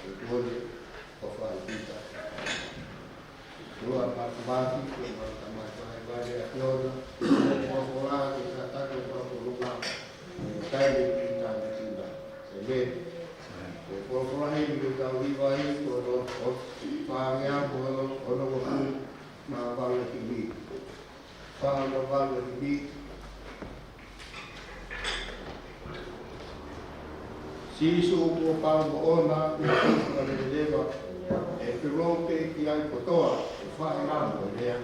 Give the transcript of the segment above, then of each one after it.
Boleh offer kita. Dua mati sama ibadah Yoga, orang kita tak berpeluang. Kali kita tidak. Sebab orang ini kita lihat orang orang orang mabang ini, mabang ini. Sisu ko pa ona na leva e rompe ki ai potoa fa ina mo dia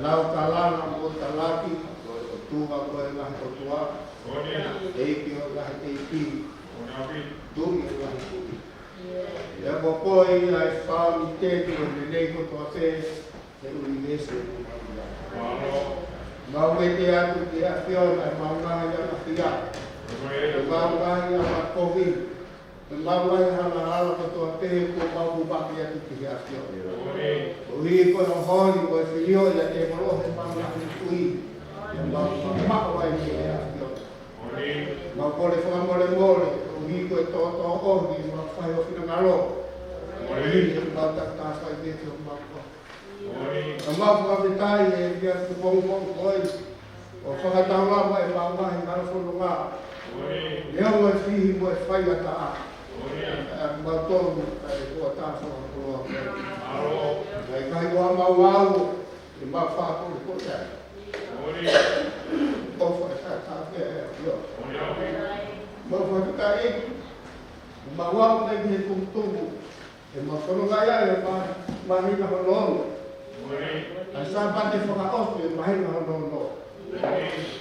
lau kalana mo talaki, o tuwa ko e lahi o tua, eiki o lahi eiki, tui o lahi tui. Ia popoi ai whaami tēti o le nei kotoa te, te ui nese o maria. Mau e te atu te a whiona e maungahi ana whia. E maungahi ana kovi. E maungahi ana ala kotoa te ko mau baki atu te a whiona. O hi ko no honi ko e whio ia te morohe maungahi tui. E maungahi makawai te a whiona. Mau kore whamore more. O hi ko e tō ohi ma whai o whina ngaro. O hi e mau tāwhai te o mau ko. A mau whakawitai e kia te pongpong koi. O whakatawa mo e maungahi ngara whanonga. Leo e whihi mo e whai a taa. Mau tōru e kua tāwhanga kua kua. Nei kai kua mau au e mau whakuru kua. O whai tāwhia e a mau whakatai e. Mau au nei he tumutumu. E mau whanonga ia e mahina honono. A sabate whakaotu e mahina honono.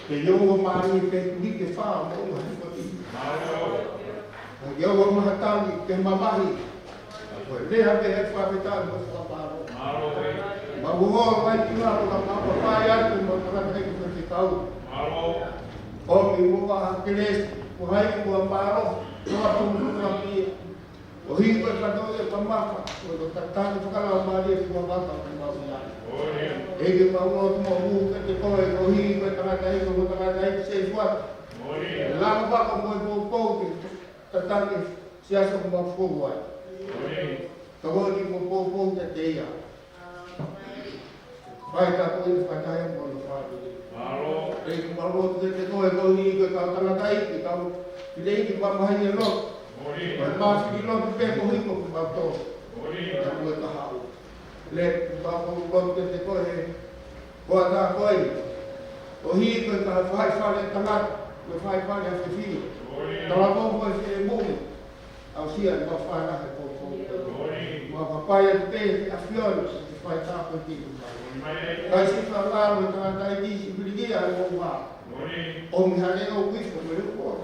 Ke iongo mahi pe tui ke whaa mo unga hipoti. Ke iongo mahatawi ke mamahi. Koe leha pe he whapetani mo whaparo. Ma uhoa mai tūraro ka mapapai atu mo tarata hei ko te kau. O mi mua hakelesi, ko hai kua paro, kua tumutuka pia. O hiko e katoe e pamaka, o tatani whakalau maari e kua waka o maua. Ege maua o tumo huu ke te koe, o hiko e tangata hiko, o tangata hiko se fuata. Lama waka mo e pōpou ke tatani siasa ko mafuku ai. Kawo ni mo pōpou ke te ia. Vai ka koe ni whakaya mo no whātu. Ege maua ke te koe, o hiko e kau tangata hiko, kau pilei ki wamahi e loto. Mas mas ki lo pe ko hiko ko bato. Ya mo ta ha. Le ba ko lo ke te ko e. Ko ta ko e. O hi ko ta fai fale tanga, ko fai fale a fi. Ta la ko ko e mo. Au sia ba fa na ko ko. Ma pa pa e te a fior se fai ta ko ti. Ka si fa la mo ta ta di si brigi a mo va. O mi ha le o wi ko me ko.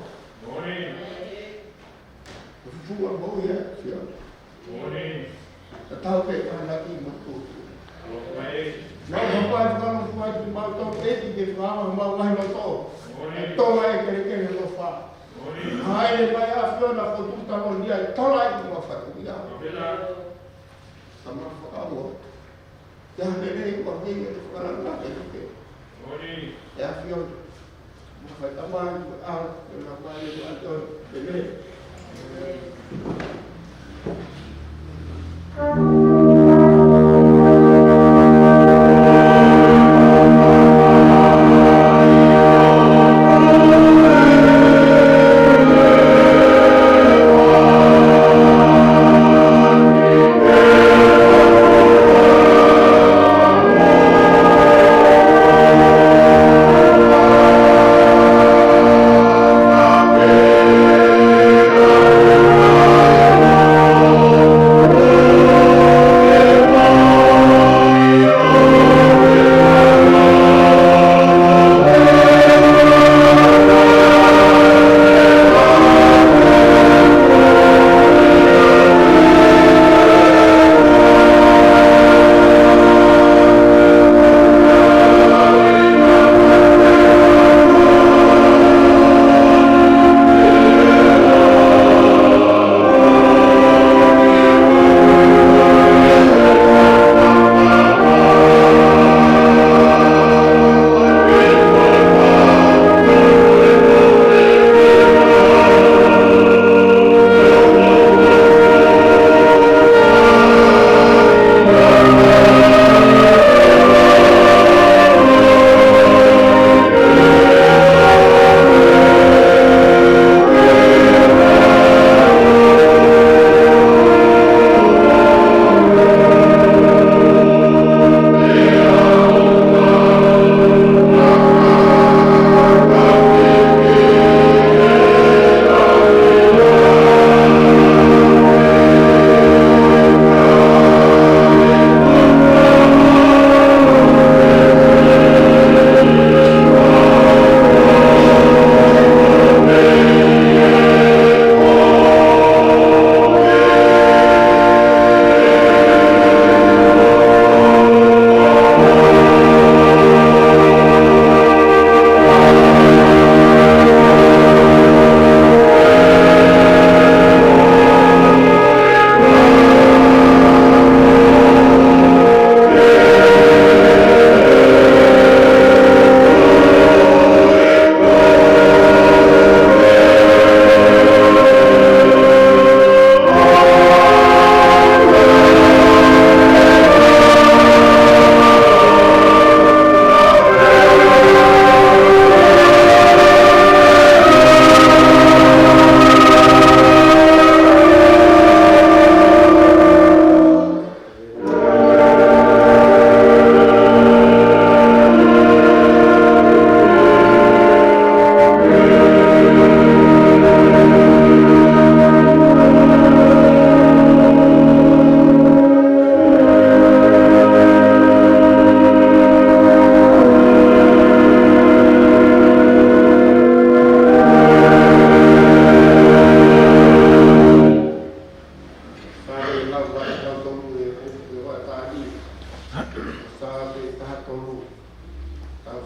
Fua boi e, sia. Ta tau pe ana ki mutu. Mau hapai whakama whai tu mau tau eti ke whama mau lai mau tau. E tola e kere kere no wha. Haere mai a whiona ko tuta mo nia e tola e kuma whatu nia. Sama whakamo. Te hane nei kua hei e whakara nga e ke. E a whiona. Mwhai tamai ku a, e nga mai e a tō, e ne. Amen.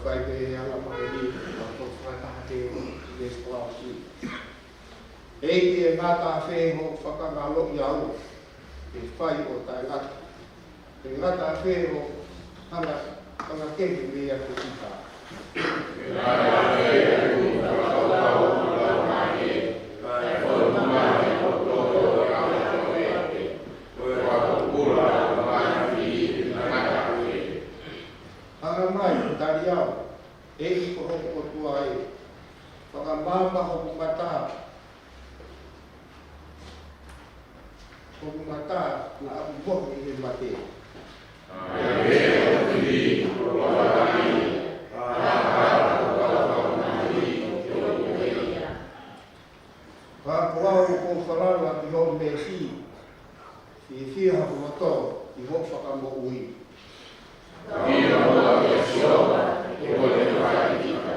fai ke anga maheni ko whakataha ke esklasi. Ei ki e ngata whengo whakangalo i au e whai o tai ngata. E ngata whengo hanga kehi mea ko ita. E ngata whengo whakatau lau mahi kai whakamahi o tō rāna whengi. Koe whakapura mahi i ngata whengi. Hanga mai tari au e i ko hoku o tua e. Whakamama hoku mata. Hoku mata na apu mohu i he mate. Whakapuau ko wharana ki hon me si fia hapu mato i ho whakamo ui. Ia hoa e sioa e hone whaikita.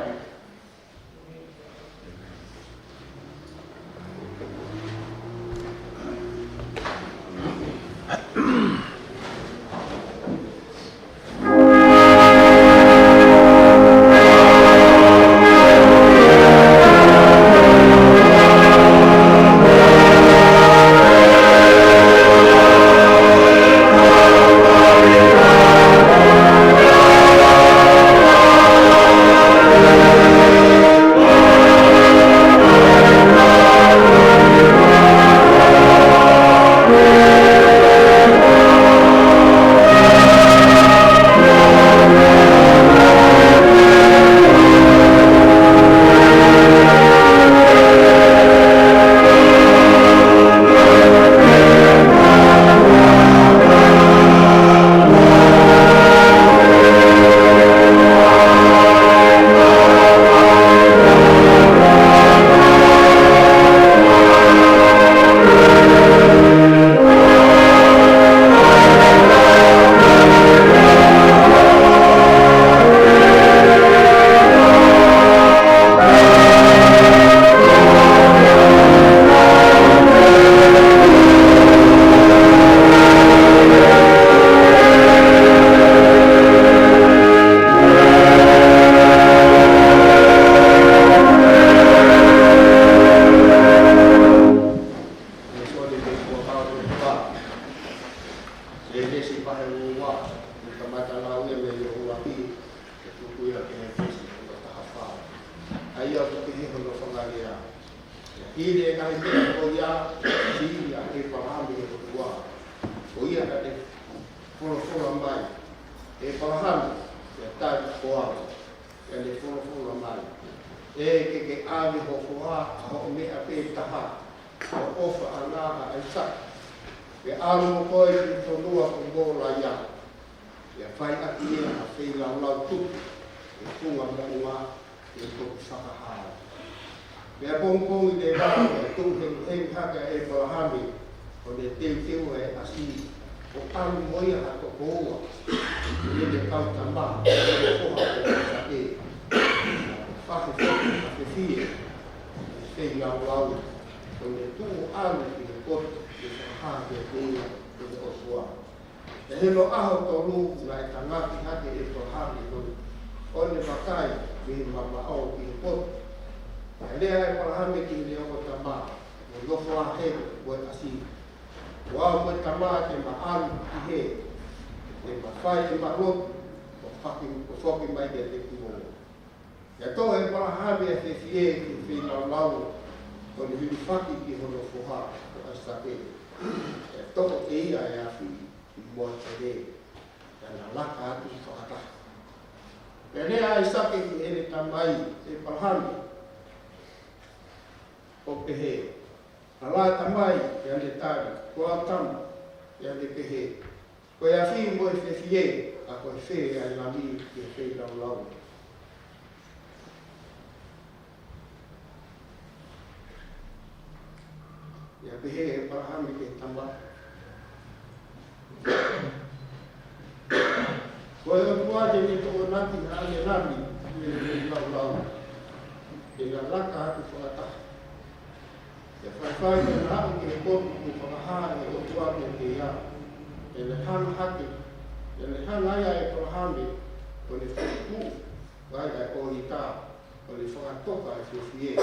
vai da o ita o le whakatoka e whiwhie.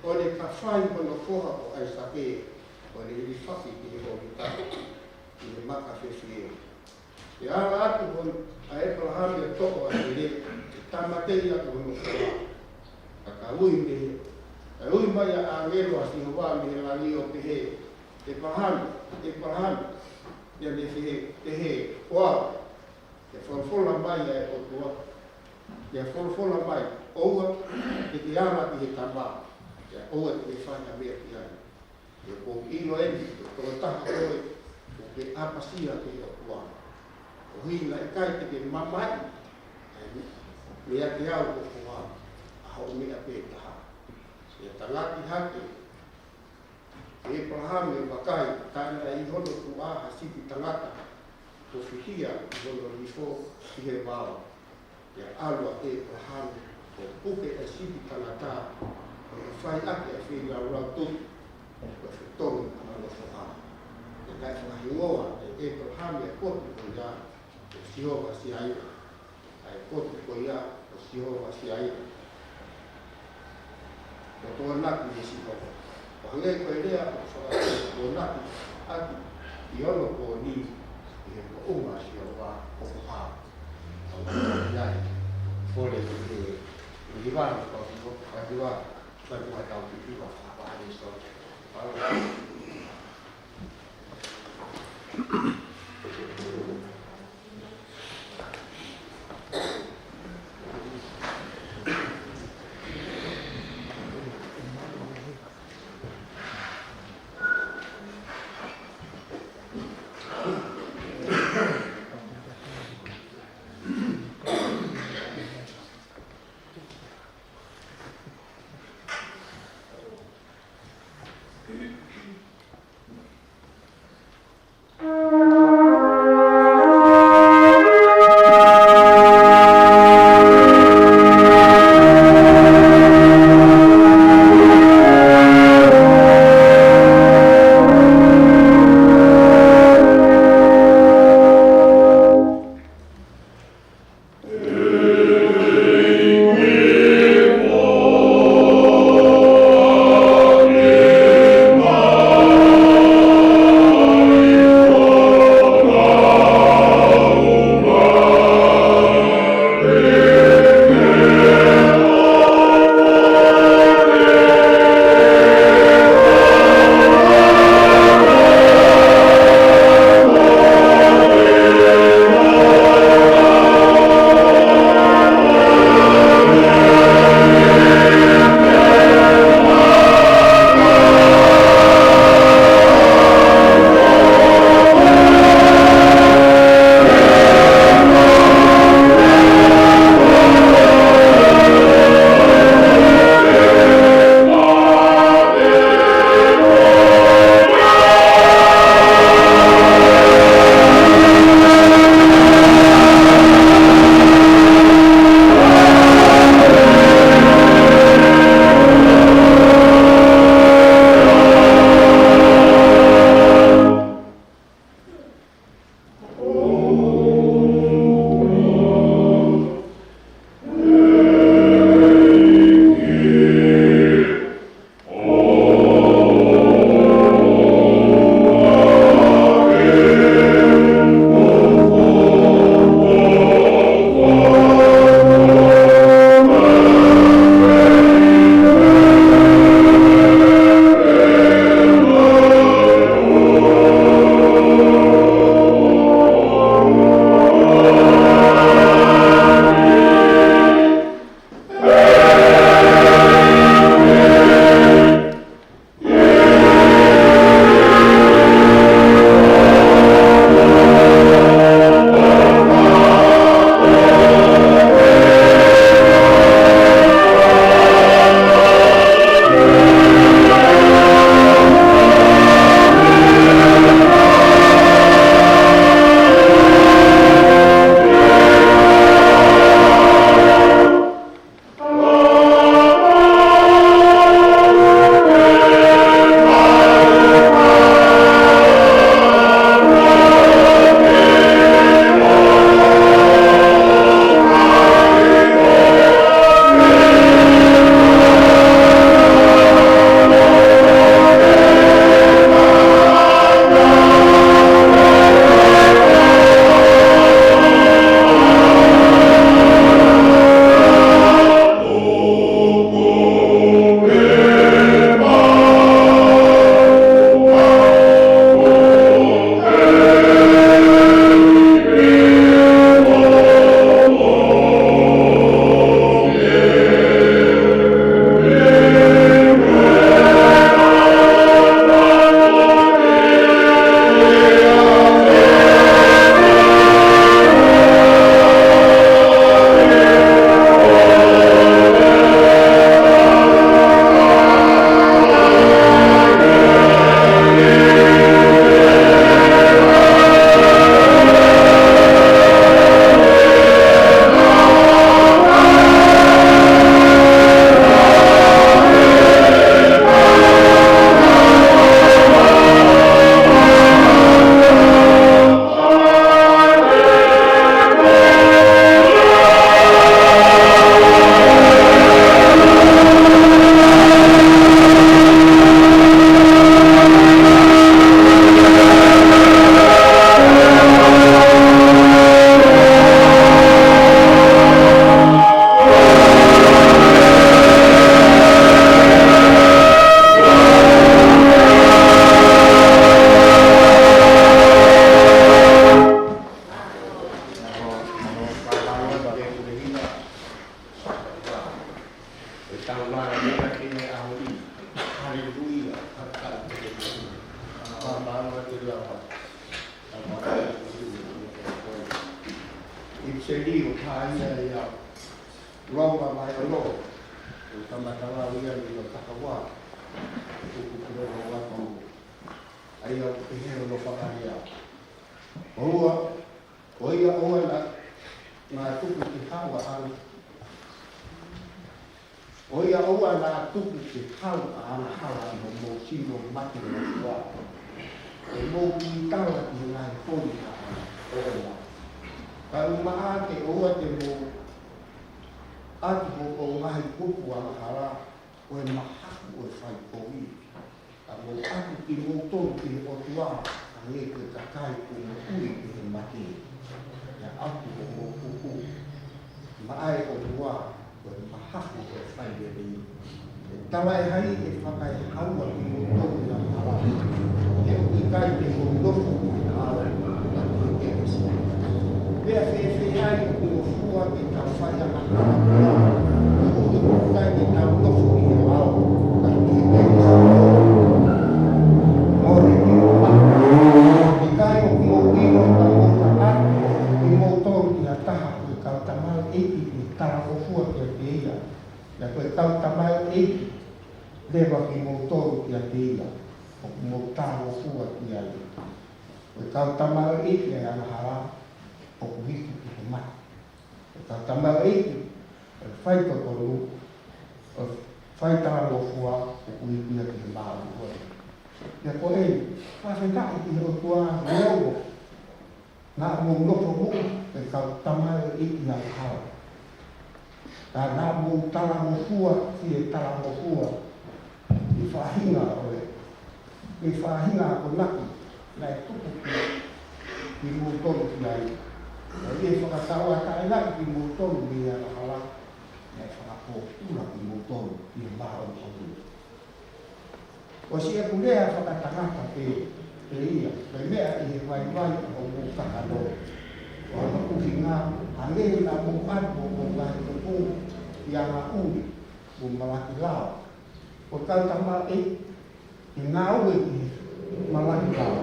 O le ka whai hono koha o ai sake o le ili whaki ki o ita i le maka whiwhie. E ala atu hon a Abraham e toko a le tamatei atu hono koha. Ka ui me e ui mai a angelo a si hoa me la li o te he e pahani ia le te he oa e wholwhola mai e o tua e wholwhola mai oua e te ama ki he tama e oua te whaina mea ki ai e ko ino eni e tō taha koe o ke apasia ki o tua o hina e kai te ke mamai mea te au o tua a hau mea pētaha e tangati hake e Abraham e wakai tāna i hono tu aha siti tangata o whihia i hono rifo i he wāo e alua e Abraham o puke e siti tangata o e whai ake e whiri au rau tuki o e whitonu amano whoha e kai whahingoa e Abraham e kotu ko ia o Sihova si aina e kotu ko ia o Sihova si aina o toa naki e Sihova o hange ko e rea o naki ati i ono ko ni i he ko unga si o wā o kuha o nai fore ko e i wāna ko a diwa mai mai tau ki piwa whāpāne so longa mai alo o tamatala ia ni o takawa o kupure o wako ai o pihe o whakaria o ia oa na tuku ki hawa ana o ia oa na tuku ki hawa ana hawa i mo sino mati o wā e mo ki tawa ki ngai honi o ia ka umaa te oa te mo atu o ngai kupu a mahara o e mahaku o e whai kowi. A mo atu ki mo tonu ki o tua a nge ke kakai o mo ui ki he maki. Ia atu o mo kupu. Ma ai o tua o e mahaku o e whai e rei. E tawa e hai e whakai haua ki mo tonu a mahara. E o i kai te mo nofu ki hawa a ki e kesi. Pea whewhe ai o mo fua ki ta whai a mahara. Kai ni tau tofu i e wao, kai ni e kesi. Mori ki o maka. I kai o ki o ino kai o taka, i mo tōru i a taha i kau tamau eiti i tara o fua ki a te ia. Ia koe kau tamau eiti, lewa ki mo tōru ki a te ia, o ki mo tara o fua ki a ia. Koe kau tamau eiti e anahara, o ku hiku ki he mata. Koe kau tamau eiti, whai totonu, whai tara o fua o kui pia ki he maa o koe. Ia koe e, whawhetaki ki he o tua reo, nā mō nopo mō, e kau tamai e ki a hao. Tā nā mō tara o fua, ki e tara o fua, i whahinga o e. I whahinga o naki, nai tupu ki mō tonu ki ai. I e whakataua tae naki ki mō tonu ki a hala. Nai whakako tūra ki mō tonu ki he maa o koe. O si e kulea whakatangata pe ia, pe mea i he vai o mō kakano. O ana kuhi ngā, hangehi nā mō atu o mō ngahi kupu, i a ngā ui, mō malaki lao. O kau tama i ngā ue ki malaki lao.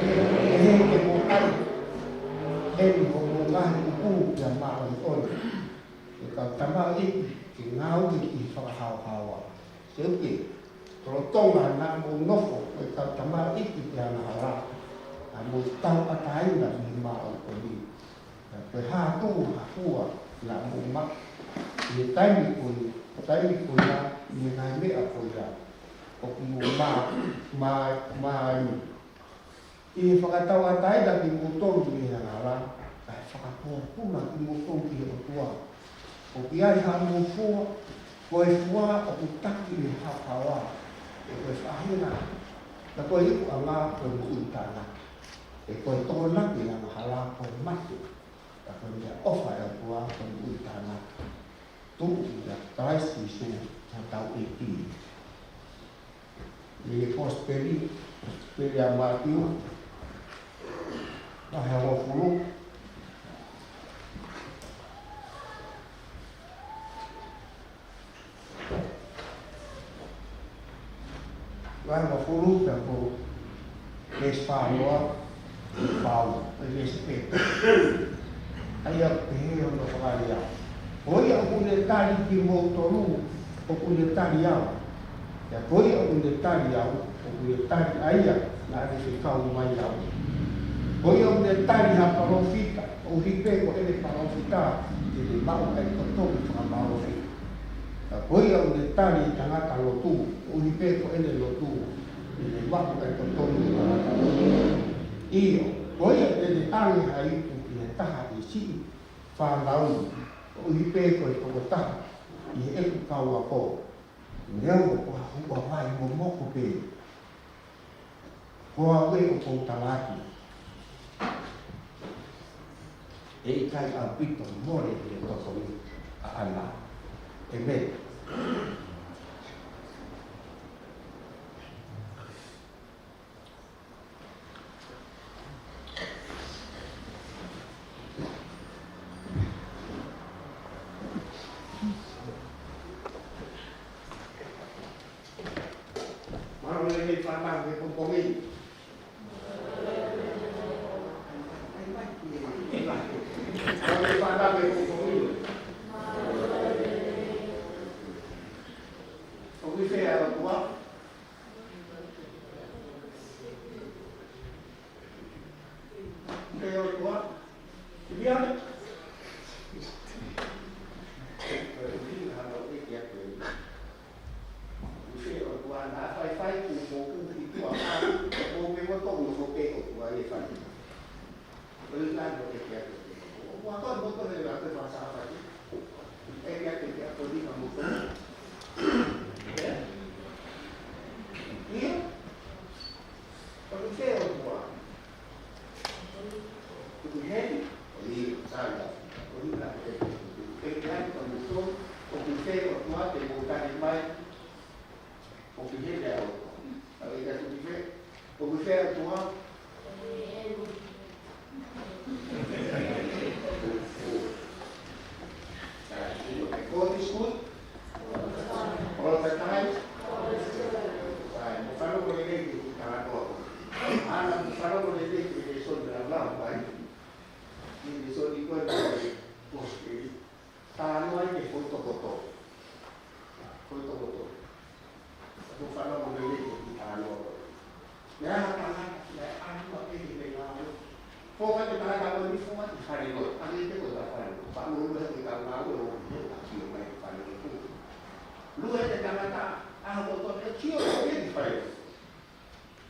E he ke mō atu, e o mō ngahi kupu, i a maa o koe. E kau tama i ngā ue ki whakahau-haua. Se uke, toro tonga nā mō nofo, e kau tama i ki ana hara. A mō tau ataina ni maa o koe. Koe hātū hātua nā mō mak. I e taimi koe nā, i e ngai mea koe nā. O ki mō maa i. I e whakatau ataina ki mō tonu ni ana hara. Kai whakapua puna ki mō tonu ki o tua. O ki ai ha mō fua, koe fua o ku taki ni hāpawa. E koe whahina. Na koe iku a ngā koe mō utana. E koe tōna ki a mahala koe matu. Na koe mea ofa e kua koe mō utana. Tūku i a Christ Isu na tau e ti. I e Prosperi a Matiu. Na hea o furu. Vai uma fruta por espanhol, pau, respeito. Aí eu tenho no trabalho. Foi algum detalhe que motorou, algum detalhe foi algum detalhe aí na edificação do Maiau. Foi algum detalhe a parofita, o ripeco ele parofita, ele mau é todo para parofita. Foi o detalhe que a lotu, o ripeco ele lotu, ele mau é todo para lotu. E foi o detalhe aí que ele tá de si, falando, o ripeco ele colocar e ele cau a pó. Não, o vai o moco pe. O ave o contalaki. E cai a pito more de todo a ana. Amen. Mano, ele vai mais ver com comigo. Ele vai mais ver com comigo. tua te voltar em mais o que vem é o aí da tu vê o que é tua God is good all the time. Mufano ko nilay ko karato. Mufano ko nilay ko lesson na lang ba? Hindi so di ko post tano ay foto. Mufano ko nilay ko tano. Ya ano ba ini na Foka di talaga ko ni foka di hari ko. Ang ito ko dapat. Paano ba ito ka mawo? Ako may paano ko. Lugar de Canadá, a voltou a tinha o que faz.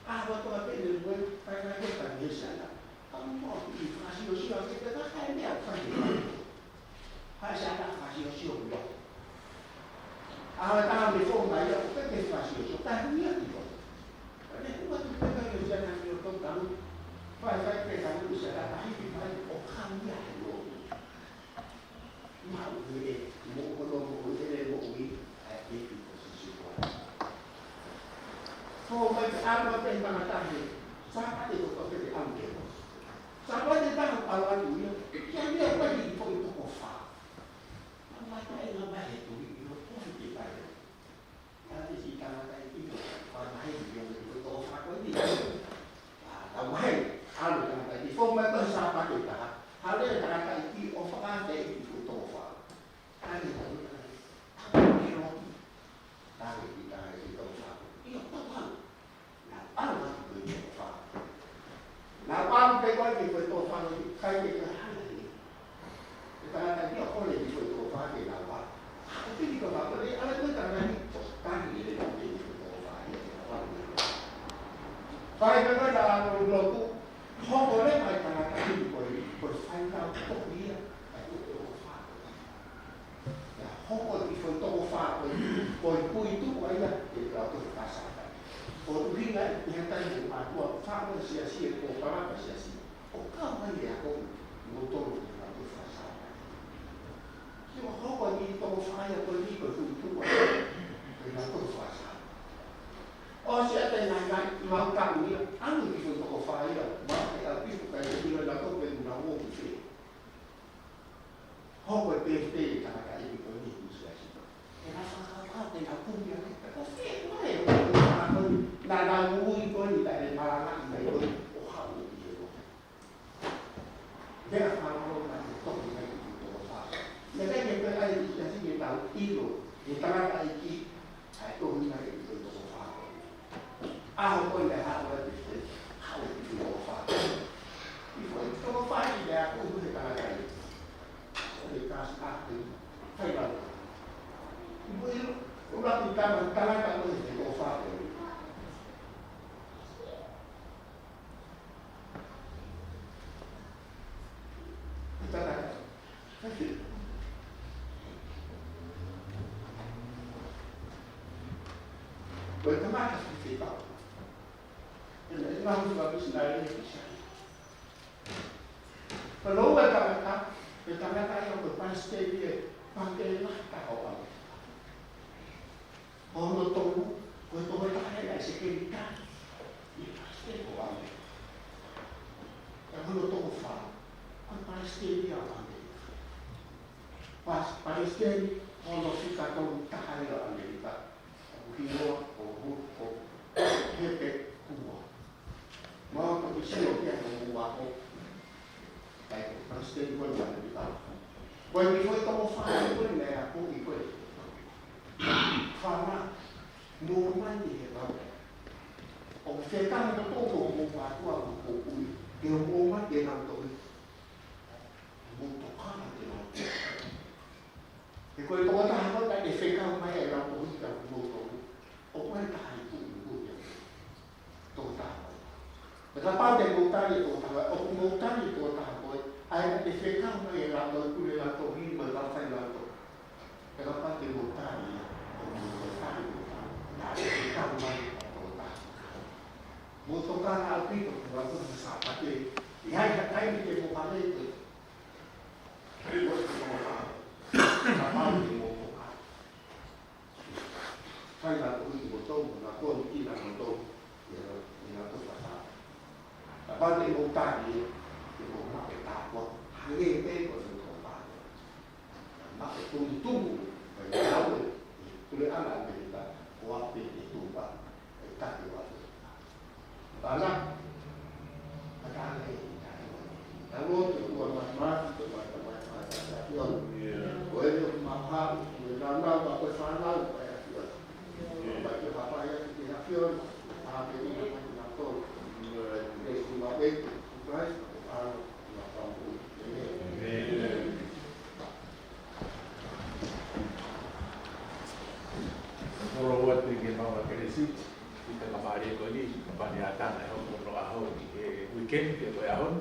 A voltou a ter ele foi para na que para isso lá. Como que faz o senhor que está aí mesmo faz. Faz já faz o senhor. A tá me foi mais o que faz o senhor tá bonito. Olha como tu pega o já na meu computador. Vai pegar o será tá aí vai o caminho. Mau ele, mau ele mau So, mag-araw tayo mga tayo. Saka ito ko kasi ang Diyos. Saka ito ang alam niyo. Yan niya pa rin po ito ko fa. Ang matay na ba ito? Ito po hindi pa rin. Kasi si tama tayo ito. Pamahay yung ito ko fa ko hindi. Pamahay. Ano na tayo? Kung may pasapat ito ha. Halo yung nakaka ito o fa ka ito ko fa. Ano tayo? Tayo ito fa. Now, I'm going to go to find kind of honey. If I had a holiday to go find it now, I think about it. I look at it. Find it. Find another local. How will I find out what we are? Hoko di foto fa ko itu ko ya di lato pasar. O ringa yang tadi aku fa ko sia ko para sia. O ka mai ya ko motor di lato pasar. Yo hoko di to fa ya ko di ko itu ko di lato pasar. O sia te na mau ka ni anu di foto fa ya, ma ka pi ko di lato pe na wo ki. Hoko pe ka ka di ko ni. Tem a cunha, na mui ko ni dai marana mai ko o ha ni ko. Dia kalau na to ni ko fa. Ne ke ke ai ni si ni ta ilo, ni ta ka ai ki ai to ni ai ko to fa. A ko le ha wa ni ha ni ko fa. Ni ko to fa ni ya ko ni ta ka ai. Ni ka sa ni fai ba. Ulang kita berkala kalau di Ofa ini. Kita nak. Bagaimana kita? Ini harus bagus dari Indonesia. Kalau kita yang berpasti dia pakailah kawan. Ono to, ko to ba tayo ay sekirita. Ipaste ko ang. Ano to ko fa? Ang paste niya ang. Pas paste ono fika to tayo ang Amerika. Hino o hepe kuwa. Mga kapisyo kaya kumuha ko. Kaya paste ko ang Amerika. Kung hindi ko ito ko fa, ko na ako iko. Fama normal ni ba? O feka mo to ko mo pa ko ko ko. Ke mo ma ke na to. Mo to ka na te no. E ko to ta ha ta e feka ma e ra ko ka mo to. O ko ta ha ku ku. To ta. Pero pa de mo ta ni to ta, o mo ta ni to ta ko. Ai e feka ma e ra to ku le la to hi ma ta fa la to. Pero pa de mo ta ni Moto ka na alpito, bago sa sapate. Ihai tayo ni mo pala ito. Ay, wala ko mga kapal ni mo ka. Quando eu voltar ali, eu vou mapetar a alguém tem coisa no combate. Mas eu estou de tubo, mas não é. Tu lhe anak kita, kuat di tuba, kita kuat. Tanah, tanah ini. Kalau tu kuat mas, tu mas, yon. Boleh tu mahal, menanda bapa sana, bayar yon. Bayar bapa yang tidak yon, tapi ini macam tu. Ini sebab itu, guys, kalau nak tahu ini. Moro wat ni mau keresi kita kembali ko ni kebanyakan ahon moro ahon weekend ke ahon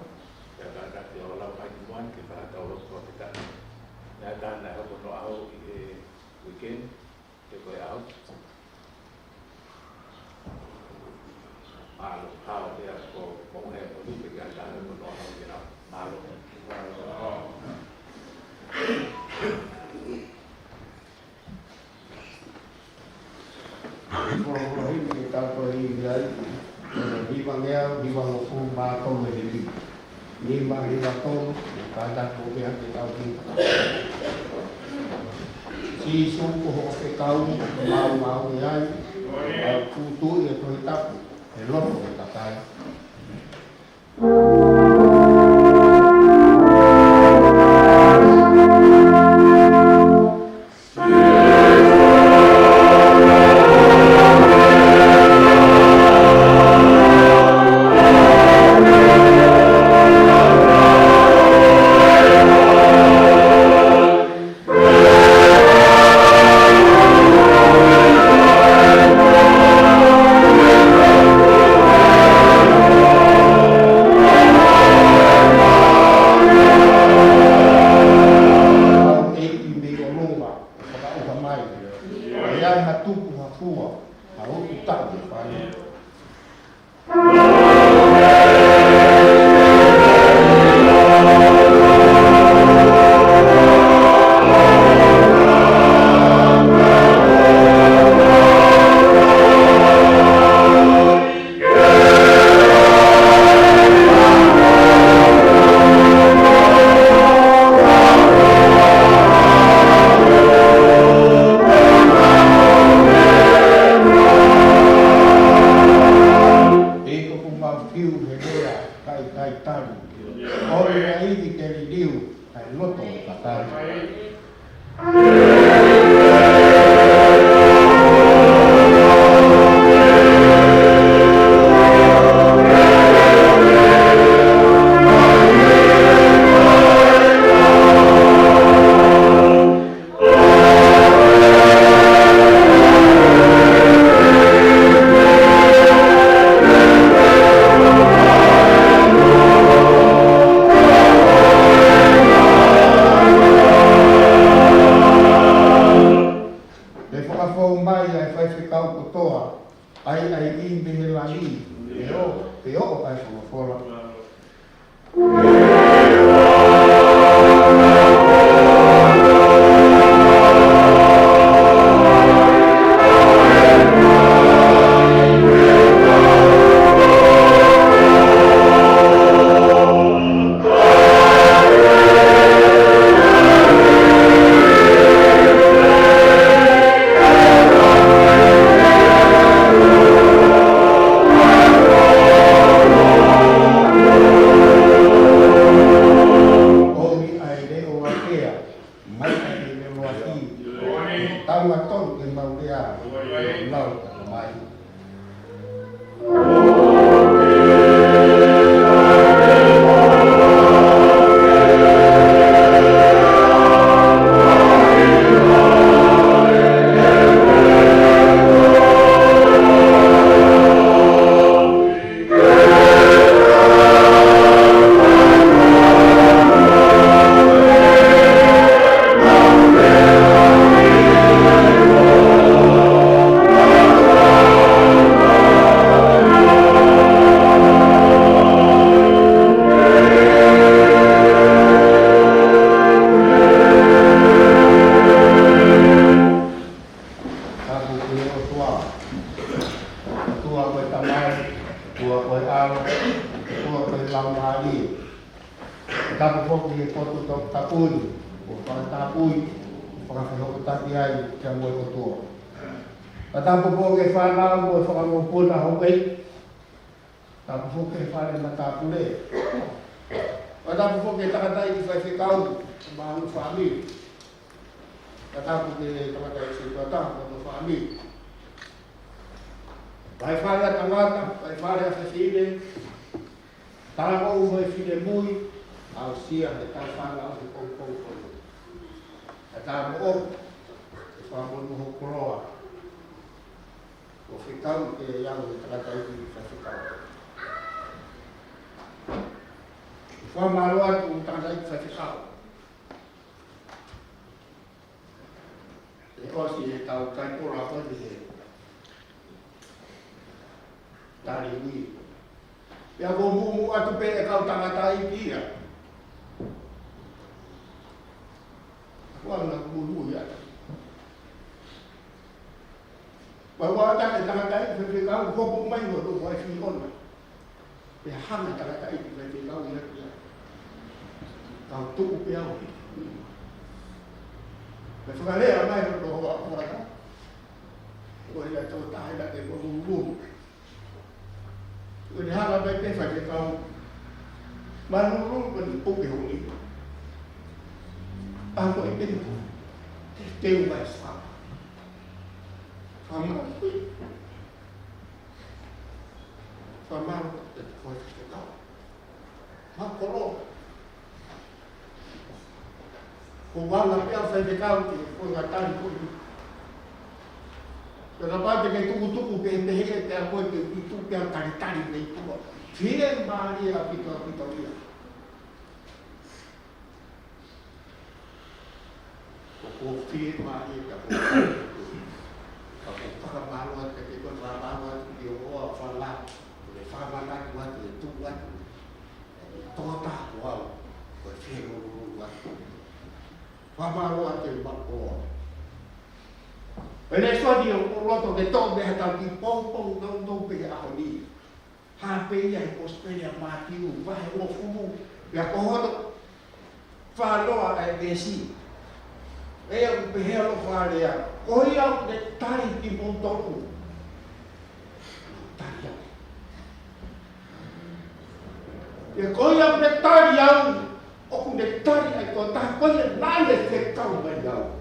ya ada di orang pajuan kita tahu ko kita ya dan ahon moro ahon weekend ke ahon malu hao dia ko mau he ko ni ke ada moro ahon kita malu Kalau ini kita pergi lagi, di bangnya di bang hukum bakal menjadi di bang di bakal pada kuliah kita pergi. Si suku ke kaum mau ya, kutu ya tetap elok kita kan. tapui, o whakatapui, whakawhihokotaki ai kia moe kotoa. Atapo ke whanau mo e whakamopuna hokei, tapo ke whane matapule. Atapo ke takatai ki whaiwhikau, maanu whaami. Atapo ke takatai ki whaiwhikau, maanu whaami. Vai whare a tangata, vai whare a whasine, tāko u mai whine mui, au sia he tai whanga au he kou. E tāko o, e whamonu ho koroa. O whikau ke iau e takatai ki whaiwhikau. E whamaro atu u takatai ki whaiwhikau. E osi e tau kaipora koni he. Tari ui. Ia ko mumu atu pe e kau tangata i kia. Wala mumu ia. Bawa ta e tangata i pe kau ko mai no do mai fi on. Pe hanga tangata i pe kau ia kia. Kau tu pe au. Me fale a mai no do ho ora. O ia to ta ida ke ko mumu. When have a baby for the cow, Manu will book it only. I'm going to tell my son. From out the voice of the cow. Makoro. For one of the county, for a time. Pero aparte que tuku que te te apoio e tu que tari nei tu. Fie mari a pitoria. O fie mari ka po. Ka malo que con la malo que o fala. Le fala la que tu wa. Tota wow. O fie o wa. Fa malo que ba po. Ele só dia o loto de todo de tal que pom não pegar a ali. Ha peia e pospeia matiu, vai o fumo. E a corroda falou a desi. É o perro faria. Olha o detalhe de montoro. Taria. E olha o detalhe o detalhe é que tá coisa nada de tão legal.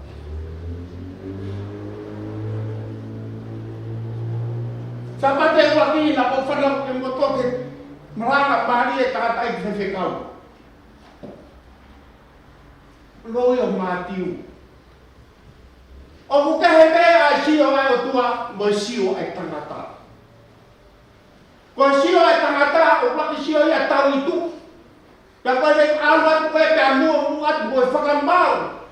Sabe eu aqui na vou falar que eu tô que malanga Maria tá aí que ficou. Loio Matiu. O que é bem assim o é tua mocio é tangata. Mocio é tangata o que se é tão itu. Já pode algo que é amor, o outro vai falar mal.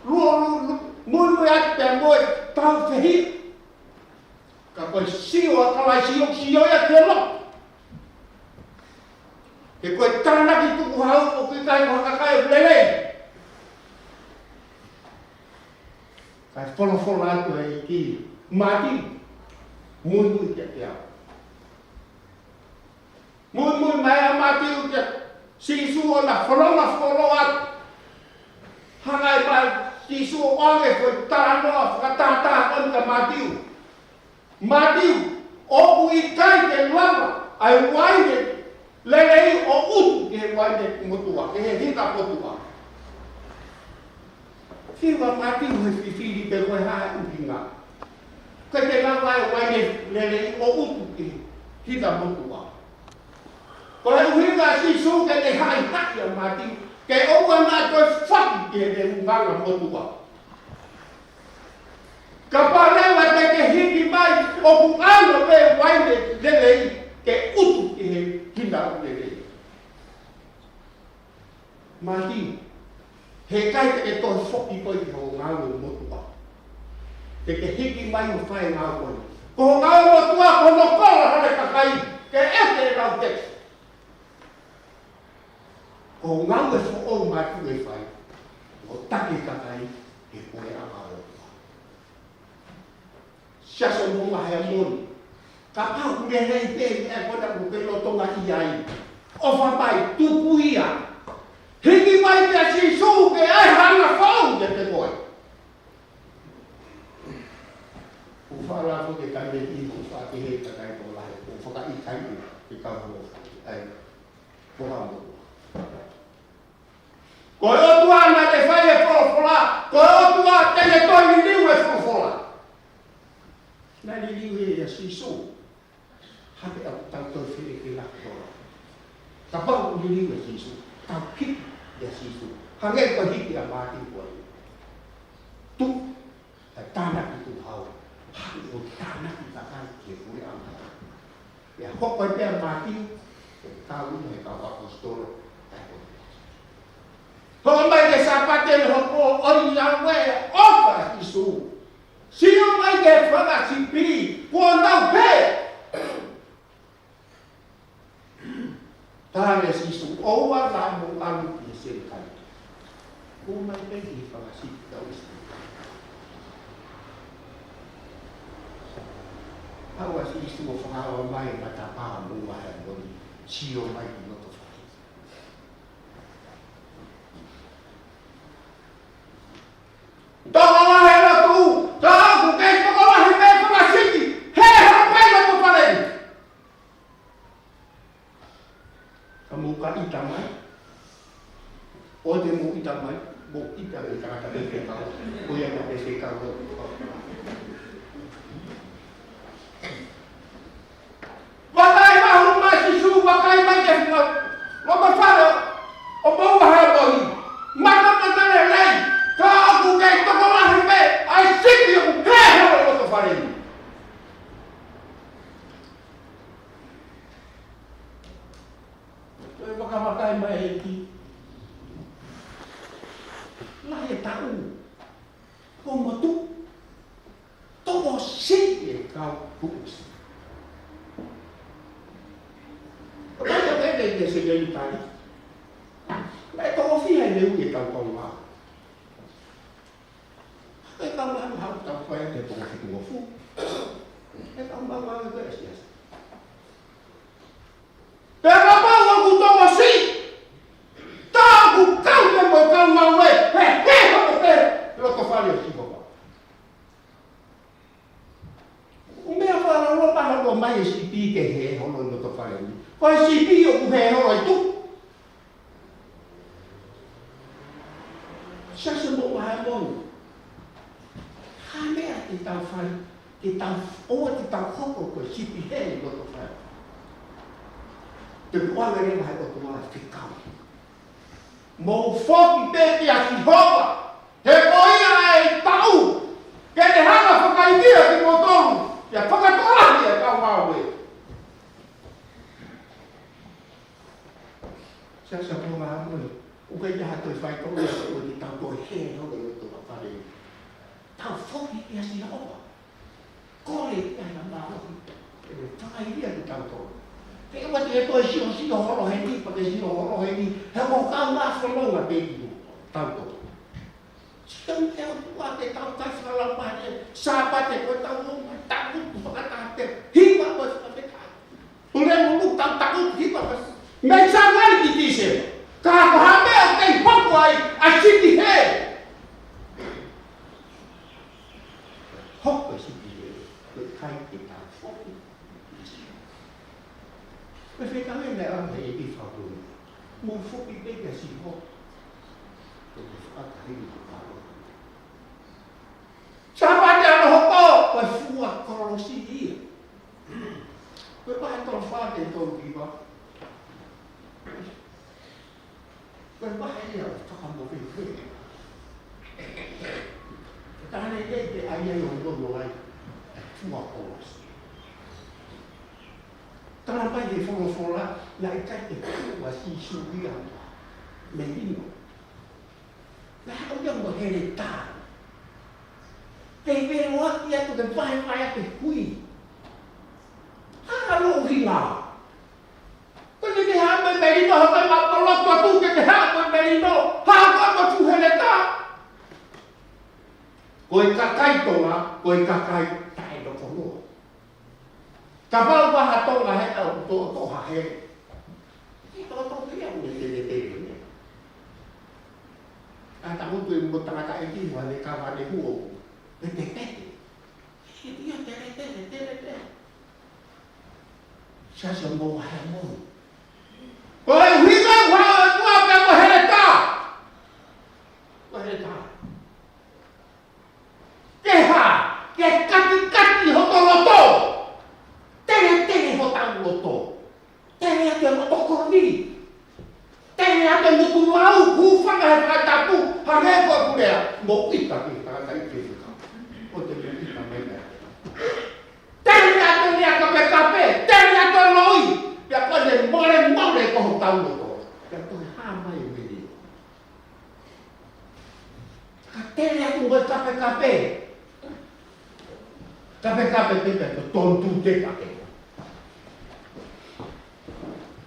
Muito é amor tão ferrido. Kapag siyo at kalay siyo at kelok. Iko'y tanak ito kuhaw o kita'y makakayo lelay. Kaya follow ato ay iki mati. Muy ikat. Muy maya mati ikat. Sisuo na follow at. Hangay pa sisuo ame ko'y tarano katatakan ka mati. Matiu, o ikai ke lama, ai waide, lelei o utu ke waide motua, ke hita motua. Siwa matiu he fili pe koe hae uhinga. Ke lama ai waide, lelei o utu ke hita motua. Koe uhinga si su ke te hae hakia matiu, ke oua na koe whaki ke te unganga motua. Kapare wa te hiki mai o kuano pe waide lelei ke utu ke hina lelei. Mati he kai te to foki ko i ho ngau motua. Te ke hiki mai o fai ngau ko. Ko ngau motua ko no kola hale kakai ke ete rau te. Ko ngau e fo o matu e fai. O taki kakai ke koe ama. Siasa mo mahayamon. Kapag kulihay te, ako na bukelo tonga iyay. O fapay, tupuya. Higi may siso su ke ai hanga fau de te moi. O fala ko ke kai de ko fa ke he ka kai ko la ko fa ka I kai ke ka ho ai ko ha mo. Ko o tua na te fai e fola, ko o tua te le toi ni liu e fola. Na ni liu e si so. Hape au tau tau whiri ke la kola. Ka pau ni liu e si so. Tau ki e si so. Hange ko hiki a māti kua. Tu, tāna ki tu hau. Hange o tāna ki ta kai ke kuri anga. Ia hoko e pēr māti, ka unu e ka apostolo. Hoko mai ke sapate le hoko ori awe ofa isu. Sio mai ke whanga sipi, kua nau pe. Tāne sisu, oua la mo alu ki se kai. Kua mai pe ki whanga sipi tau isi. Awa si isu o whangawa mai na ta paa mua hea nori, sio mai ki noto whaki. Tōka wahe na tū, tā aku kei tōka wahe me whanga siki, he hea pai na tō whanei. Ka muka ita mai, o te mu ita mai, mo ita e tāta me ke kau, o ia na te se kau. Wakai mahu mai sisu, wakai mai ke whina, loma whare, o mau hea mohi, mana matane rei, ka aku kei toko wahi me, ai siki o kei hea o to whare. Toi wakawakai mai e ki, lai e tau, ko matu, toko siki e kau pukusi. Kaya kaya dia segala tadi. Mereka ofis yang dia uji tahu lah. Mereka mahu harus tahu apa yang dia pengasih kuafu. Mereka mahu itu esnya. Kenapa aku tahu masih? Tahu kau yang kau mahu apa? Lo kau faham sih bapa. Umur apa lo tahu lo mai si pikir he lo kau faham. Koi si pio ku he hoi tu. Sa se mo ha mo. Ha mea te tau whai, te tau oa te tau hoko ko si pi he ko to whai. Te kuanga re mai ko tua te kau. Mo foki te te a si hoa. He koia e tau. Ke te hanga whakaitia ki mo tonu. Ia whakatorahi e kau maue. Sa po nga mo. O kaya lahat ay fai ko o di tao ko he no de to pare. Tao foki e asi na opa. Kore e na ma. E fai dia di tao ko. Ke wa te to si o holo he ni pa ke si o holo he ni. He mo ka ma so lo nga te di tao ko. Sitang e o wa te tao ka sa la pa de. Sa pa te ko tao mo tao ko pa ka te. Hipa mo sa te ka. Ule mo tao hipa pa. Mai sangai ki tise. Ka ko ha me o kei papu ai a siti he. Hoko siti he. Ko kai ki ta foki. Ko fe ka me a me e fa ko. Mo foki be ka si ho. Ko fa ka ri ko fa. Sa pa te no hoko ko fu a ko si hi. Ko pa to fa te to ki ba. Berbahaya kamu fikir. Karena dia ayah yang mulai semua polos. Kenapa dia follow-follow? Lain itu masih sudian, menino. Nah, aku yang berherita. Tapi waktu itu berbahaya kui. Halo hilang. Kau jadi hamil merino, hamil mapolot waktu jadi hamil merino, hamil waktu heleta. Kau kakai tonga, kau kakai tai dokono. Kapal bahat tonga heta untuk hahe. Itu tu yang dia. Ata mutu I mo tangata e ki wa le ka wa le huo. E te pete. E ia te. Sa se mo ha mo. Oi, huiga wa pe mo hereta. Wa hereta. Ke kati hotoloto. Tere hotoloto. Tere ate motokoni. Tere ate mutulau kufanga he katapu. Hare ko kulea. Mo ita ki ta ite. O te ita mena. Tere ate lia kape. Tere ate loi. Ya ko le more ko hotoloto. Ya to ha mai meni. Tere ate mo kape. Kape pipe to tontu de kape.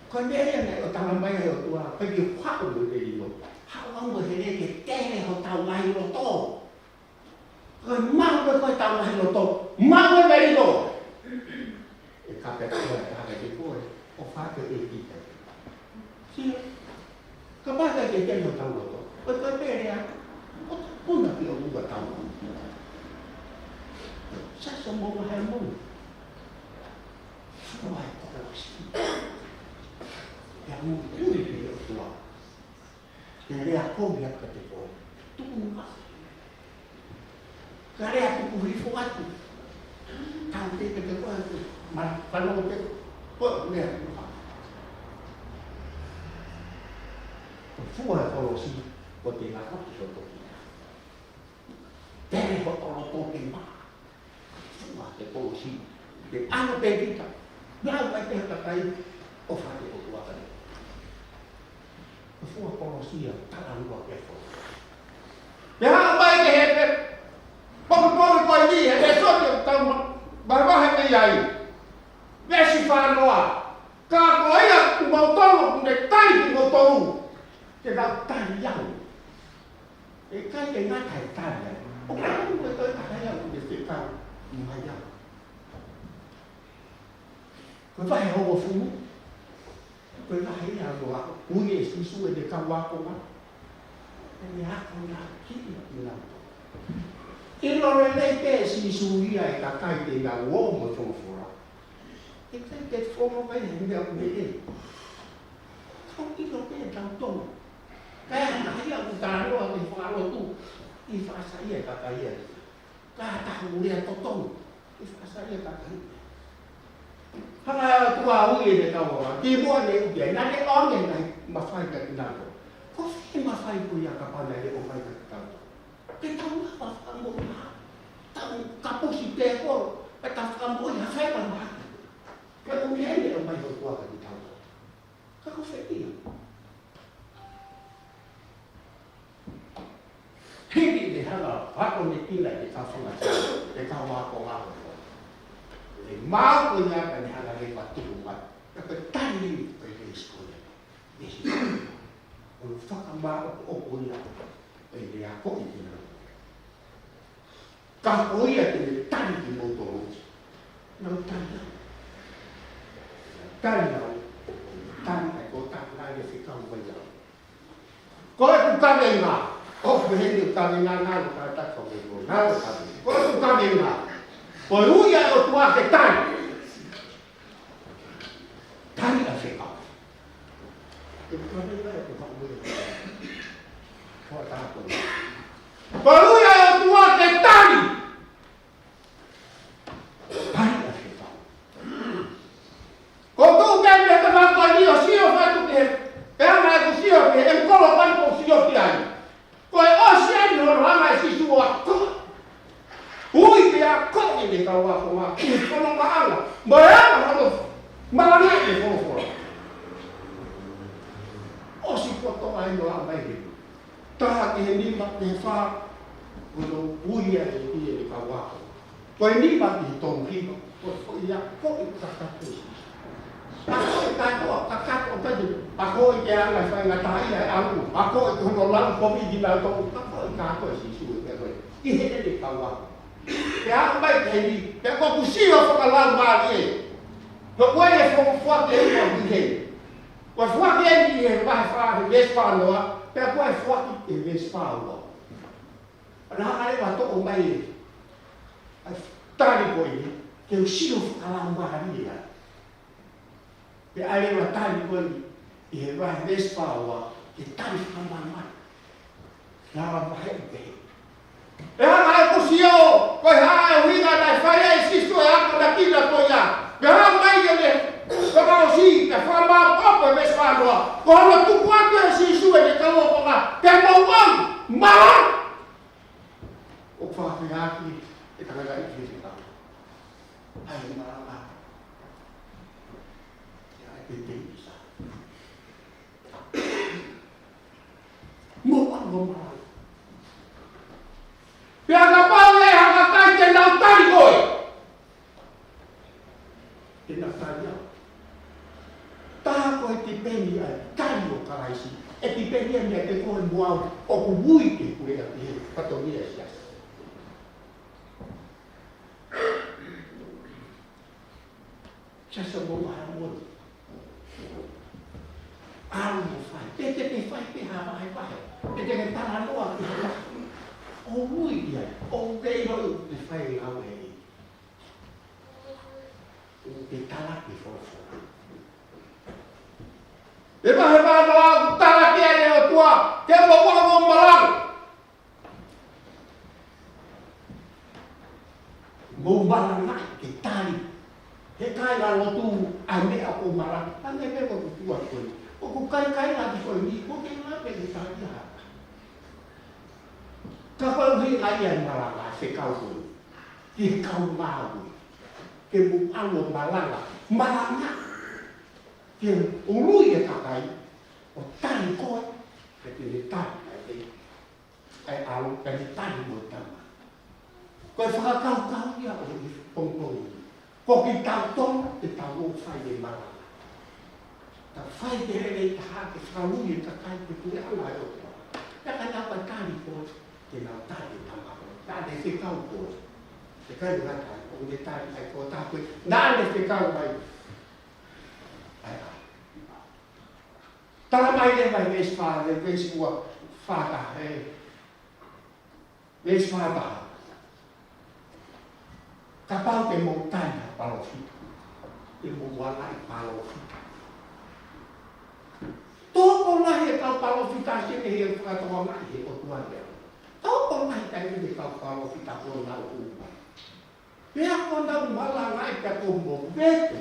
Kon dia ni o tanga mai o tua, pe ki kwa o de ilo. Ha o mo hele ke tere ho tau mai lo to. Kon mau ko tau mai lo to. Mau e mai lo. E kape ke ko o fa ke e ki. Si. Kapag ke tere ho tau lo to. O tere ya. O na ki o lu tau. Sa mo ha mo. Vai ko si. Ya mo puri ki o tua. Tere a ko ya ka te ko. Tu ma. Kare a ku ri fo atu. Ka te ko atu. Ma pa no te ko ne. Fu a ko si ko te na ka so to. Tere ko to ke ma. Te po si te ano te kita na vai te takai o fa te o tua tane o fu po si a tala no ke fo me ha vai ke he po ko ni he te so te tau ba he me ai me si fa noa ka ko ia ku mo tolo ku te tai ku mo tolo te da tai yang e kai ke na tai tai o ka ku te tai yang ku te tai Maya. Ko vai ho fu. Ko vai ya lo a. Uni si su de ka wa ko ma. E ya ko na ki ni la. E lo le pe si su ria e ka kai de na wo mo to fora. E te fo mo vai ni de ku de. Ko ki lo pe ta to. Ka na ya ku ta lo ni fa lo tu. I fa sa ia ka ka ia. Ka tahu dia totong. Saya kata. Hanga tua ui de kau. Ti bo ne ubi na ne on ne ma fai ka na. Ko fi ma fai ku ya ka pa na de o fai ka ta. Ke tau ma fa mo na. Tau ka po si te ko. Pa ta fa mo ya fai pa ma. Ka o ne ne o mai ko tua ka ti tau. Ka ko fe ti. Hei de hanga, hako ni tina de ka whanga de ka wako wako. Le mau ko nia ka ni hanga le patuku mai. Ka pe tani pe le skola. Nesi. O whaka maa o kunia. Pe le ako i tina. Ka koia te le tani ki motoro. Nau tani. Tani nau. Tani ai ko tani nai le whikau mai nau. Ko e ku tani ngā. Oh, behini kami na kata kau itu, na kami. Kau kami na. Kau ya o tua ke tani. Tani Afrika. Itu kami na itu kau boleh. Kau tak boleh. Kau ya o tua ke tani. Tani Afrika. Kau tu kan dia kena kau dia siapa tu dia. Kerana aku siapa, engkau lapan kau siapa dia. Ko e o se no rama si su wa ko. Ui te a ko ni ka wa ko ma. Ko no ma ala. Ma ala no. Ma na ni ko ko. O si ko to ai no a mai. Ta ke ni ma te fa. Ko no ui e ni ka wa. Ko ni ma ti to ki ko ya ko i ka ka ko. Ako kakak apa tu? Ako yang nak saya ngatai aku. Ako itu orang kopi di dalam tu. Ako si suruh aku. Ini dia kawan. Dia baik ini. Dia kau kusi aku kalau mari. Kau boleh fong dia kau begini. Wa fuaki e e vai fa ves fa loa, pe ko e fuaki e ves fa loa. Ana ale wa to o mai. Tali ko i ke o sio ala maria. Pe ale wa tali ko i e vai ves fa loa, ke tali fa mama. La va he. E ha ko sio, ko ha o hinga dai fa e sisto e ako da kila ko ya. Pe ha mai ele Kalau si, kalau apa besar doa. Kalau tu kuat tu si suai dia kalau apa, kemauan malah. Upah lagi kita lagi kita. Ayo malah. Ya itu bisa. Mau. Biar apa le hak kai cendau tadi koi. Tidak tanya. Tako e te peni ai, kari o karaisi. E te peni ai mea te koe muau, o ku wui te kure a te he, pato mea si asa. Sasa mo maha mori. Aru mo fai, te fai te hawa hai pahe. E te ke tara noa te hawa. O wui ai, o rei hoi te fai au hei. Te talaki fofo. E vai lá, tá aqui a tua, que eu vou malang. Vou malang que tali. E cai lá no tu, a me a o malang. A me pego com tua coisa. O que cai lá de foi ni, porque lá pega tá lá. Kapal ri ai ai malang, se kau tu. Que kau mau. Que bu alo malang. Malang. Que o lui e kakai o tani koe e te tani ai alo e te tani mo tama koe whakakau ia o i pongpong ko ki tau tona te tau o whai e mara ta whai te rere i taha ke whaui e kakai te kure ala e o toa e ka napa tani koe te nau tani tama koe nane te kau koe te kai rata o te tani ai koe ta koe nane te kau mai Tala mai le vai ves fa, ves ua fata, ves fata. Kapau te montaña palofita, te moala i palofita. Toko lahi e kau palofita se te he katoa mai he o tuania. Toko lahi tai te kau palofita o nau upa. Pea ko nau mala ngai ka kombo vete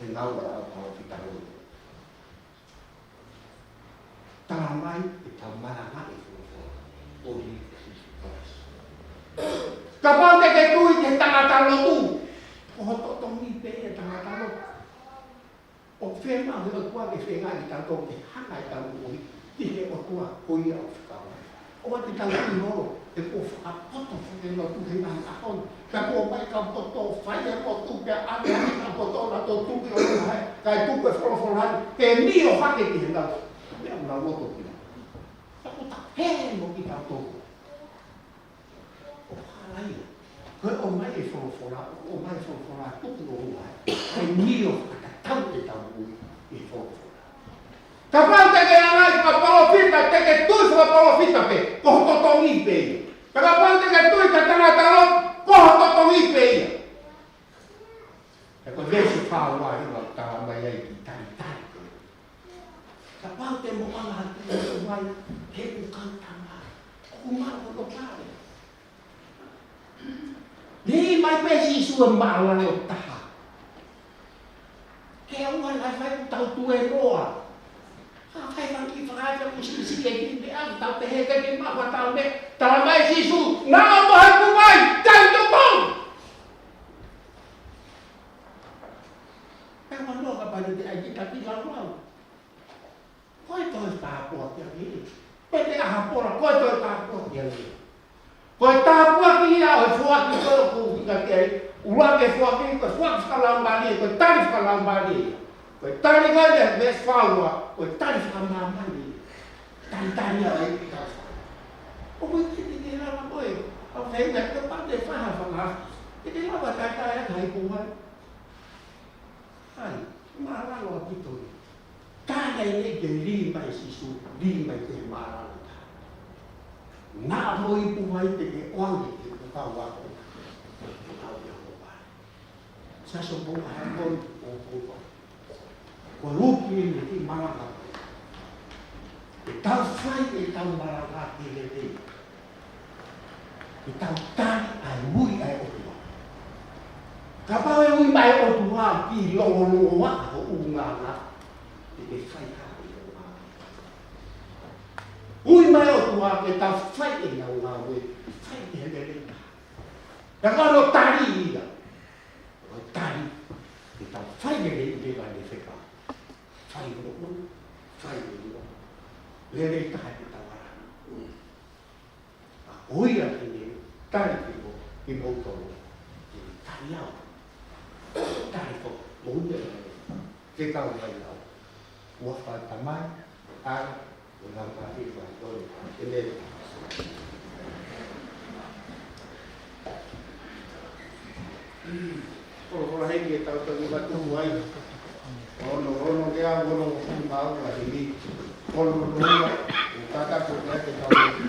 te nau palofita o. Taramai e tamaranga e o ri kapau te ke tui te tangata lotu. O hoto tongi pe e tangata lotu. O whema hua tua ke whenga i tanto ke hana i tanto ui. Ti he o tua koi au whakawa. O wate tango i horo e ko whakapoto whake lotu he nang ahon. Ka ko mai ka poto whai e potu ke ane ka poto na to tuki o hai. Kai tuku e wholofolani ke mi o hake ki he nau. Mea una loto kina. Tako ta he mo ki tau toko. O halai. Koe o mai e wholofora, o mai wholofora tuku o uai. Kai mio whakatau te tau ui e wholofora. Ka pau te ke anai ka palofita, te ke tui wha palofita pe, koho totongi pe ia. Ka pau te ke tui ka tangata lot, koho totongi pe ia. E koe vesi whāua hiwa tawa mai ai ki tani tani. Kapau te mo anga hati o mai, he u kantanga, o maro no pare. Ni mai pesi sua mara o taha. Ke aua lai fai u tau tu e roa. Fai ki whakai ka usisi e ki te au, tau te heke ki mawa tau me, tala mai sisu, nā mohe ku mai, tau to pong! E wanoa ka pai te ai ki taki lau. Koe toi tāpua kia ki. Pete aha pora, koe toi tāpua kia ki. Koe tāpua ki ia o fuaki koe ku hika kia i. Urake fuaki, koe fuaki whakalambani, koe tari whakalambani. Koe tari koe ne, mes whaua, koe tari whakalambani. Tari ia e ki tau whaka. O koe kiti ki rana koe. Au whenga, koe pate whaha whanga. Kiti lawa tai kai kuhai. Hai, maa rano a kitoi. Tāna e te lima e sisu, lima e te marana. Nā hoi puhai te ke oangi te kukau wako. Sa so po hapon o pupa. Ko luki ni ti maraka. E tau whai e tau maraka ki le te. E tau tari ai mui ai otua. Ka pau e ui mai otua ki longo longo waka o unganga. E te whai hao i o ngā. Ui mai otua ke tau whai e ngā ngā we. Whai e hele reka. Ka kano tari ida. Tari, kita fai le le vai le feka, fai le no, fai le no, le tai kita wara. Oia kini tari ki mo tolo, tari au, tari ko oia ke kau vai au, ua fai tamai, ara, ua fai vai tolo, ele. Kalau hari kita tahu batu buai, orang dia orang tahu hari ini, orang kata punya kita tahu.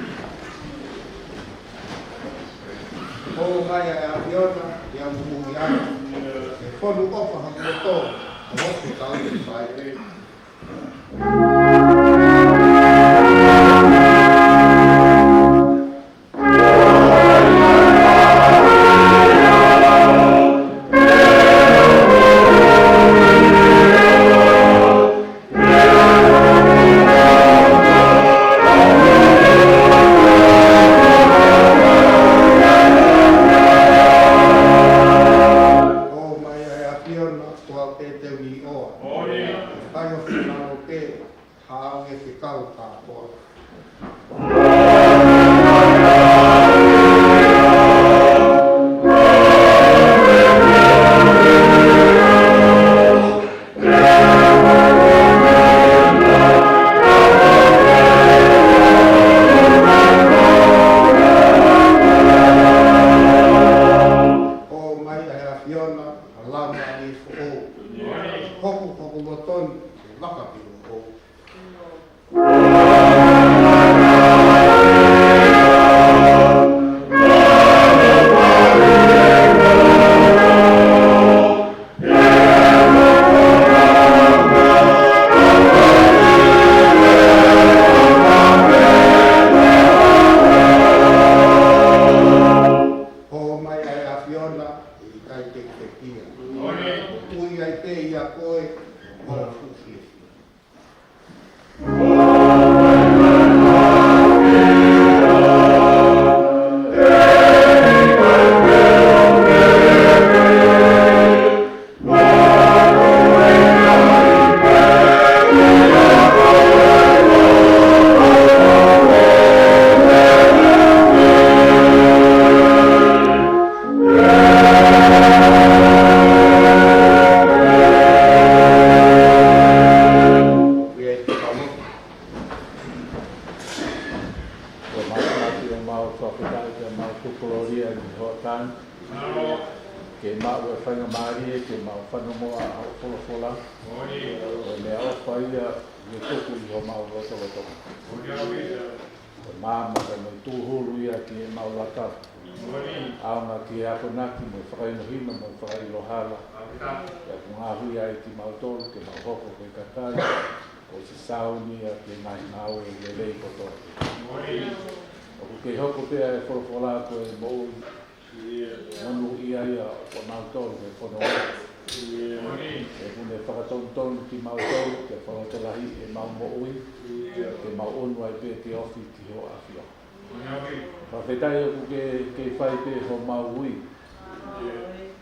Oh maya aviona yang mungkin, kalau apa hak motor, orang kita tahu baik.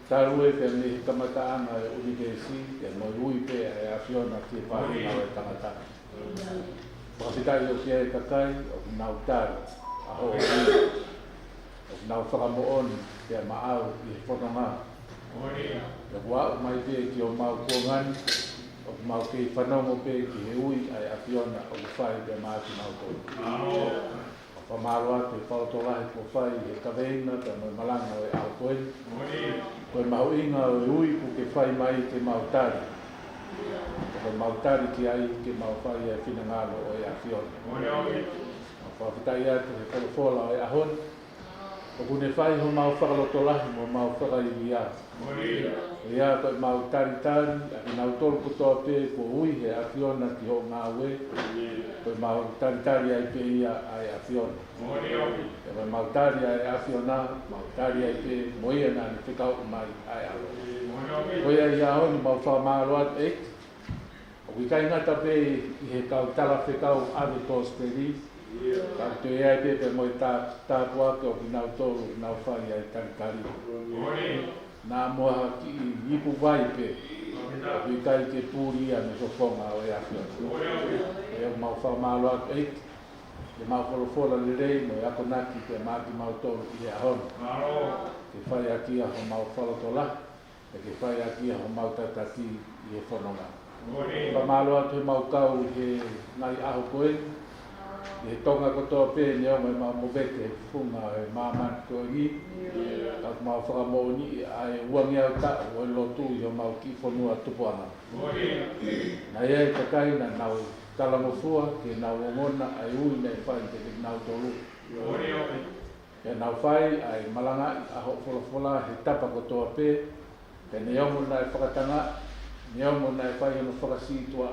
Tarue ke ni tamataan ai universi ke mo lui pe ai afiona ki pa ni na tamata. Pasitai o ke kakai o nautar a ho o nau whakamoon ke maau i whanonga. Ke wā mai pe ki o mau kuangan o mau ke whanongo pe ki he ui ai afiona o whai ke maati mau tō. Pamaroa te whaotolahi ko whai e kaweina ka mai malanga o e au koe. Koe mau inga o e ui ku ke whai mai te mautari. ko mautari ki ai ke mawhai e whina ngalo o e a whiona. Whawhitai atu he kolofola o e ahon. O kune whai ho mau whakaloto lahi mo mau whakai ia. Ia koe mau tari tari, a i nau tolu kutoa pē ko ui he a whiona ki ho ngā ue. Koe mau tari tari ai pē ia ai a whiona. E koe mau tari ai a whiona, mau tari ai pē mo ia nā ni whikau mai ai alo. Koe ai a honi mau whamaro atu e. O ki kai ngata pē i he kau tala whikau ave tōs pēri. Ka te ai pepe mo i tā puake o ki nau tolu, ki nau whai ai tari. Nā moa ki ipu vai pe, o ki kai ke pūria me whafonga o e awhiona. E o mau whamalo atu eik, e mau wholofola le rei mo i ako naki te māki mau tolu i e ahona. Ke whai aki a ho mau whalotola, e ke whai aki a ho mau tataki i e whanonga. Whamalo atu he mau kau he ngai aho koe, e tonga kotoa pē ni au mai mau mowete funga e māmani koe ni. Ka mau whakamoni ai uangi au ta o e lotu i o mau ki whanua tupuana. Na ia e takai na nau talamofua ke nau ongona ai ui nei whai te nau tolu. E nau whai ai malanga a ho wholofola he tapa kotoa pē. Ke ne omo nai whakatanga, ne omo nai whai ono whakasitua.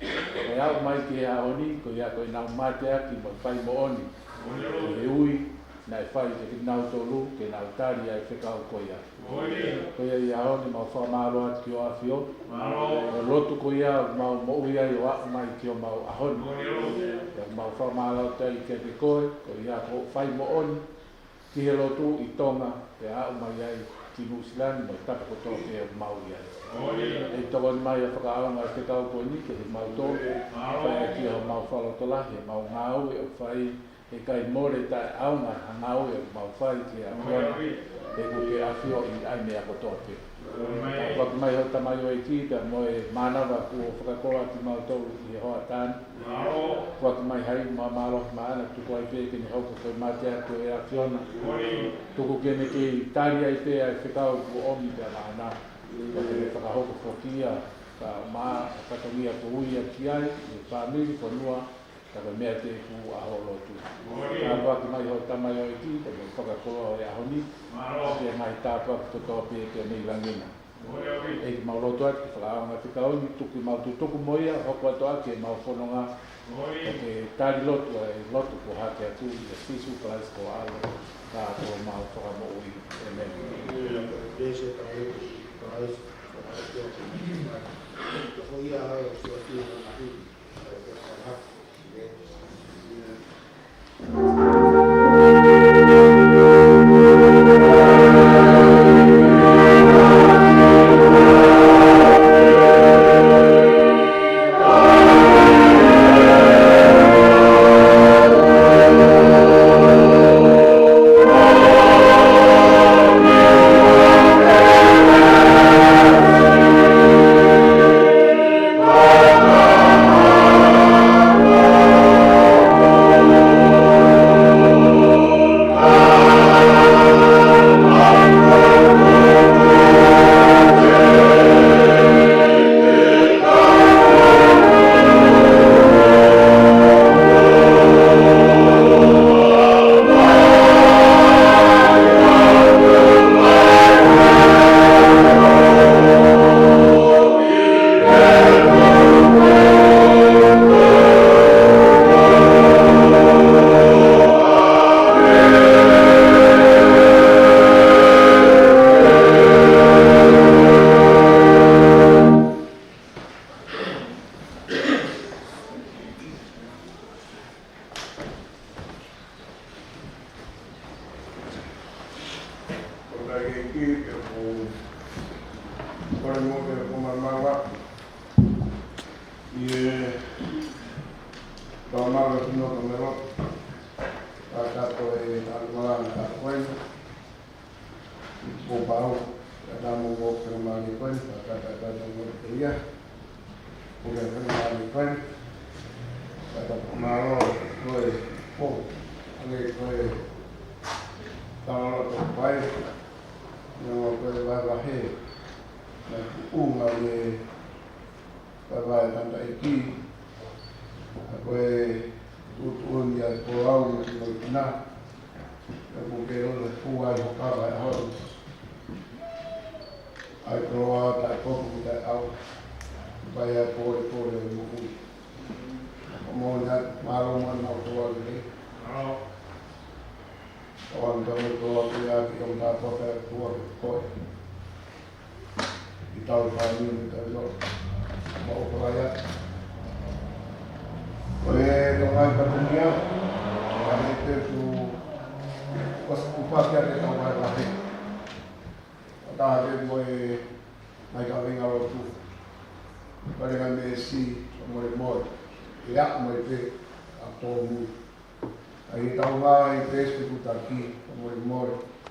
E au mai ki e aoni, ko ia koe nau mate aki mo whai mo oni. E ui, nai whai te ki nau tolu, ke nau tari ai whekau ko ia. Ko ia i aoni mau whamaro atu ki o awhio. O lotu ko ia mau mo ui ai o au mai ki o mau ahoni. E mau whamaro atu ai ke te koe, ko ia ko whai mo oni. Ki he lotu i tonga, e au mai ai ki Nusilani mo tapa kotoa ke o mau ia. E toko ni mai a whakaanga e whekau ko ni, ke he mau tō, whai a kia ho mau whalotola, he mau ngāu e o whai, e kai more tai aunga a ngāu e o mau whai ki a whiona, e ko ke awhio i ai mea kotoa pe. Whaki mai ho tamai o e ki, ka mo e mānawa ku o whakakoa ki mau tō i he hoa tāni. Whaki mai hai ma mālohi maana, tuku ai pē ke ni hauka koe mātea ko e a whiona. Tuku ke me ke tari ai pē ai whekau ku omi ka nāna. Ko te whakahoko whokia, ka maa katangia ko ui a ki ai, e whamiri whanua, ka ka mea te ku aho lotu. Ka waki mai ho tamai o iti, ka me whakakoroa e ahoni, ke ngai tāpua ki totoa pē ke mei langina. E ki mau lotu ati, whakaanga te kaoni, tuku mau tutuku moia, hoko ato ake e mau whanonga, ka te tari lotu e lotu ko hake atu, i a sisu klais ko alo, ka ato mau whakamo ui e mea. vai tanta iki ako tutuun ya ko au mo na ko ke o ku ai ho ka ai ho ai ko ta ko ku ta au vai a ko mo na maro mo na ko ni on do ko ya ki on ta ko ta ko itau kami ta lo mau peraya oleh dengan dunia kami itu pas upah kita tahu lagi ada ada boleh naik kami kalau tu pada kami si mau ya mau itu atau mu aí tahu lah itu seperti tadi mau